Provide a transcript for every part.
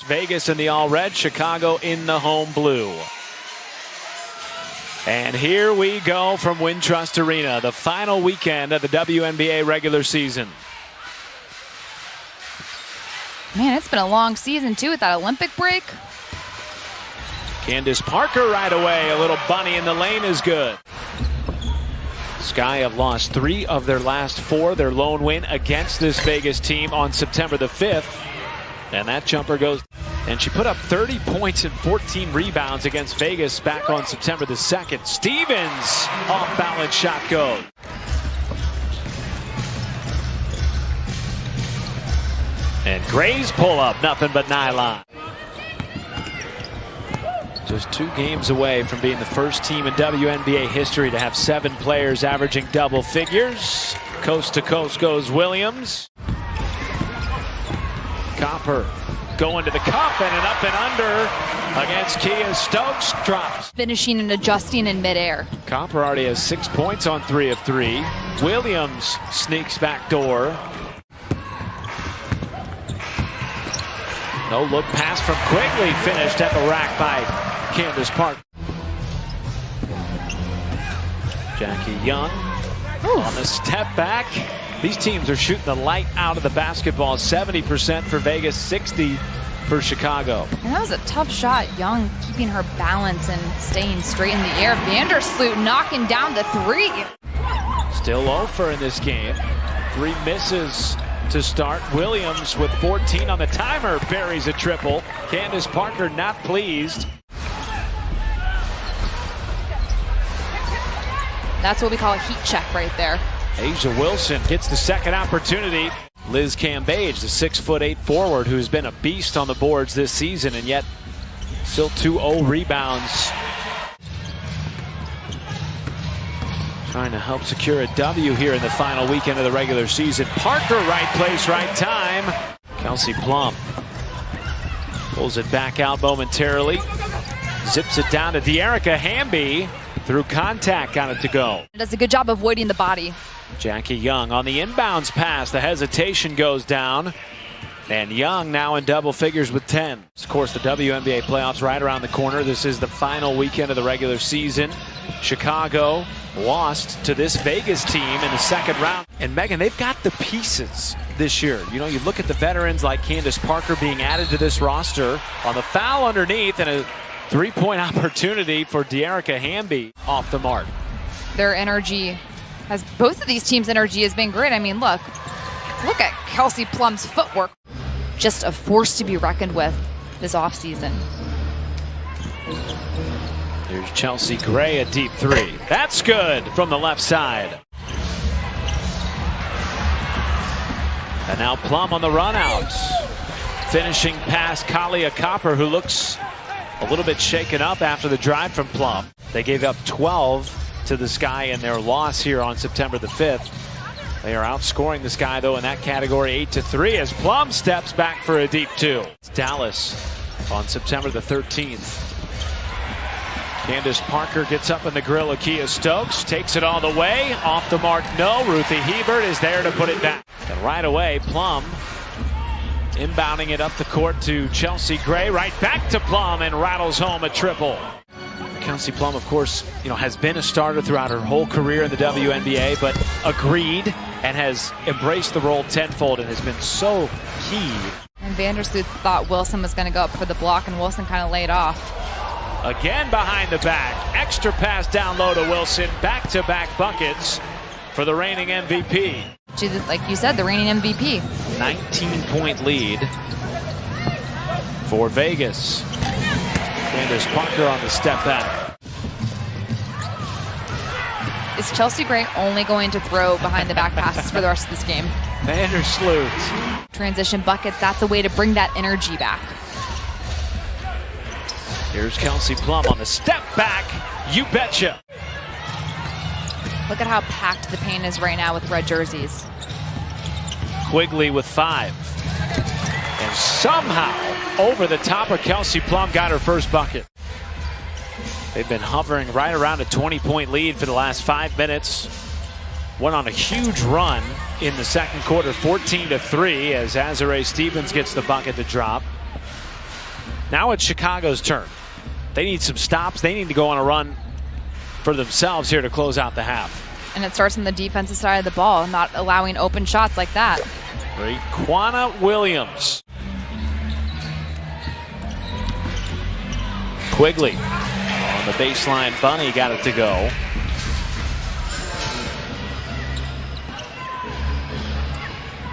Vegas in the all red, Chicago in the home blue. And here we go from Wintrust Arena, the final weekend of the WNBA regular season. Man, it's been a long season too with that Olympic break. Candace Parker right away. A little bunny in the lane is good. Sky have lost 3 of their last 4. Their lone win against this Vegas team on September the 5th. And that jumper goes. And she put up 30 points and 14 rebounds against Vegas back on September the 2nd. Stevens off balance shot goes. And Gray's pull up, nothing but nylon. Just 2 games away from being the first team in WNBA history to have 7 players averaging double figures. Coast to coast goes Williams. Copper going to the cup and an up and under against Kia Stokes. Drops. Finishing and adjusting in midair. Copper already has 6 points on 3 of 3. Williams sneaks back door. No look pass from Quigley, finished at the rack by Candace Park. Jackie Young on the step back. These teams are shooting the light out of the basketball. 70% for Vegas, 60 for Chicago. And that was a tough shot. Young keeping her balance and staying straight in the air. Vandersloot knocking down the 3. Still 0 for in this game. 3 misses to start. Williams with 14 on the timer buries a triple. Candace Parker not pleased. That's what we call a heat check right there. Asia Wilson gets the second opportunity. Liz Cambage, the 6'8" forward who's been a beast on the boards this season and yet still 2-0 rebounds. Trying to help secure a W here in the final weekend of the regular season. Parker, right place, right time. Kelsey Plum pulls it back out momentarily. Zips it down to De'Erica Hamby. Through contact, got it to go. It does a good job avoiding the body. Jackie Young on the inbounds pass. The hesitation goes down. And Young now in double figures with 10. Of course, the WNBA playoffs right around the corner. This is the final weekend of the regular season. Chicago lost to this Vegas team in the second round. And Megan, they've got the pieces this year. You know, you look at the veterans like Candace Parker being added to this roster on the foul underneath and a 3-point opportunity for De'Erica Hamby off the mark. Their energy has, both of these teams' energy has been great. I mean, look at Kelsey Plum's footwork. Just a force to be reckoned with this offseason. Here's Chelsea Gray, a deep 3. That's good from the left side. And now Plum on the run out. Finishing past Kalia Copper, who looks a little bit shaken up after the drive from Plum. They gave up 12 to the Sky in their loss here on September the 5th. They are outscoring the Sky, though, in that category 8-3 as Plum steps back for a deep 2. It's Dallas on September the 13th. Candace Parker gets up in the grill of Kia Stokes, takes it all the way. Off the mark, no. Ruthie Hebert is there to put it back. And right away, Plum inbounding it up the court to Chelsea Gray, right back to Plum, and rattles home a triple. Kelsey Plum, of course, has been a starter throughout her whole career in the WNBA, but agreed and has embraced the role tenfold and has been so key. And Vandersloot thought Wilson was going to go up for the block, and Wilson kind of laid off. Again behind the back. Extra pass down low to Wilson. Back-to-back buckets for the reigning MVP. Like you said, the reigning MVP. 19-point lead for Vegas. Candace Parker on the step back. Is Chelsea Gray only going to throw behind the back passes for the rest of this game? Vandersloot. Transition buckets, that's a way to bring that energy back. Here's Kelsey Plum on the step back. You betcha. Look at how packed the paint is right now with red jerseys. Quigley with 5. And somehow, over the top of Kelsey Plum, got her first bucket. They've been hovering right around a 20-point lead for the last 5 minutes. Went on a huge run in the second quarter, 14-3, as Azare Stevens gets the bucket to drop. Now it's Chicago's turn. They need some stops. They need to go on a run for themselves here to close out the half. And it starts on the defensive side of the ball, not allowing open shots like that. Raquana Williams. Quigley on the baseline. Bunny got it to go.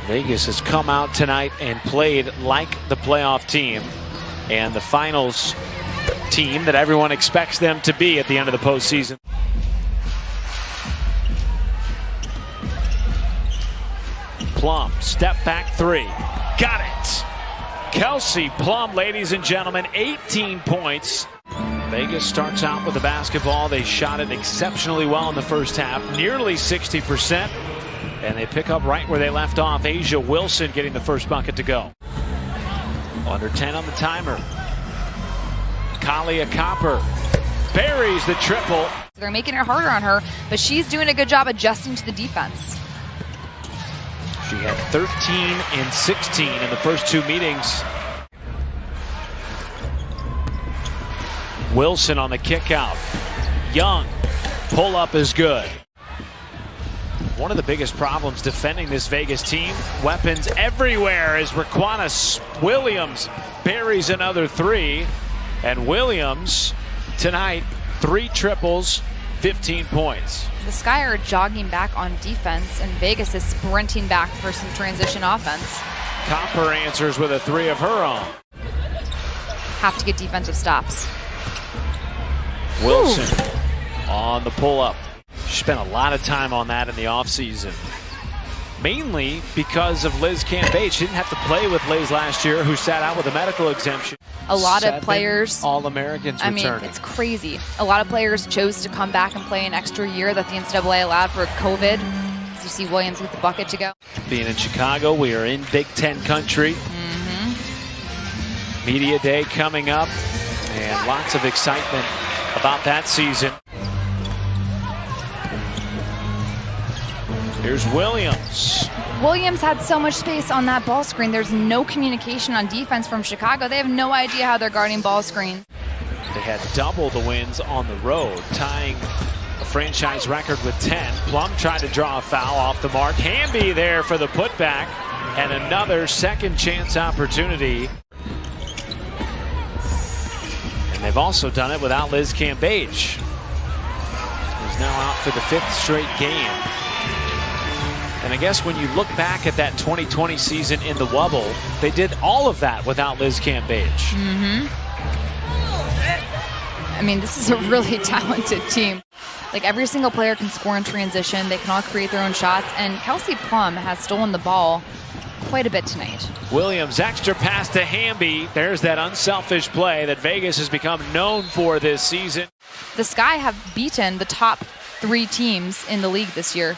Vegas has come out tonight and played like the playoff team and the finals team that everyone expects them to be at the end of the postseason. Plum, step back three. Got it. Kelsey Plum, ladies and gentlemen, 18 points. Vegas starts out with the basketball. They shot it exceptionally well in the first half, nearly 60%. And they pick up right where they left off. Asia Wilson getting the first bucket to go. Under 10 on the timer. Kalia Copper buries the triple. They're making it harder on her, but she's doing a good job adjusting to the defense. She had 13 and 16 in the first two meetings. Wilson on the kick out. Young, pull up is good. One of the biggest problems defending this Vegas team, weapons everywhere, as Raquana Williams buries another three. And Williams tonight, 3 triples, 15 points. The Sky are jogging back on defense, and Vegas is sprinting back for some transition offense. Copper answers with a 3 of her own. Have to get defensive stops. Wilson on the pull-up. She spent a lot of time on that in the offseason. Mainly because of Liz Cambage. She didn't have to play with Liz last year, who sat out with a medical exemption. A lot 7 of players. All-Americans returning. I mean, it's crazy. A lot of players chose to come back and play an extra year that the NCAA allowed for COVID. As you see Williams with the bucket to go. Being in Chicago, we are in Big Ten country. Media Day coming up, and lots of excitement about that season. Here's Williams. Williams had so much space on that ball screen. There's no communication on defense from Chicago. They have no idea how they're guarding ball screens. They had double the wins on the road, tying a franchise record with 10. Plum tried to draw a foul off the mark. Hamby there for the putback, and another second chance opportunity. And they've also done it without Liz Cambage, who's now out for the 5th straight game. And I guess when you look back at that 2020 season in the Wubble, they did all of that without Liz Cambage. I mean, this is a really talented team. Like, every single player can score in transition. They can all create their own shots. And Kelsey Plum has stolen the ball quite a bit tonight. Williams, extra pass to Hamby. There's that unselfish play that Vegas has become known for this season. The Sky have beaten the top 3 teams in the league this year.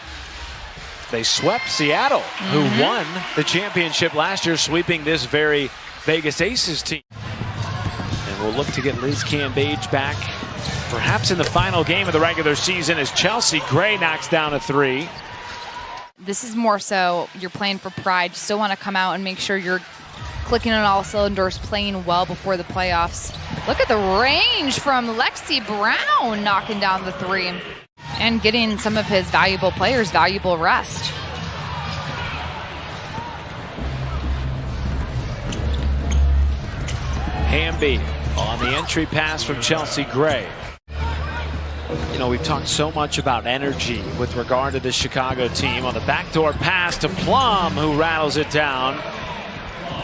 They swept Seattle, who won the championship last year, sweeping this very Vegas Aces team. And we'll look to get Liz Cambage back, perhaps in the final game of the regular season, as Chelsea Gray knocks down a 3. This is more so you're playing for pride. You still want to come out and make sure you're clicking on all cylinders, playing well before the playoffs. Look at the range from Lexi Brown knocking down the 3. And getting some of his valuable players valuable rest. Hamby on the entry pass from Chelsea Gray. You know, we've talked so much about energy with regard to this Chicago team. On the backdoor pass to Plum, who rattles it down.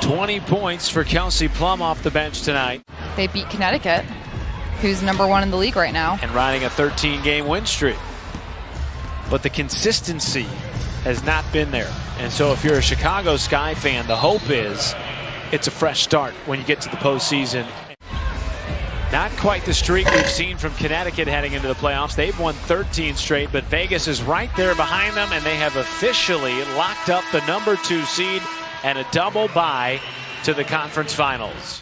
20 points for Kelsey Plum off the bench tonight. They beat Connecticut, who's #1 in the league right now. And riding a 13-game win streak. But the consistency has not been there. And so if you're a Chicago Sky fan, the hope is it's a fresh start when you get to the postseason. Not quite the streak we've seen from Connecticut heading into the playoffs. They've won 13 straight, but Vegas is right there behind them, and they have officially locked up the #2 seed and a double bye to the conference finals.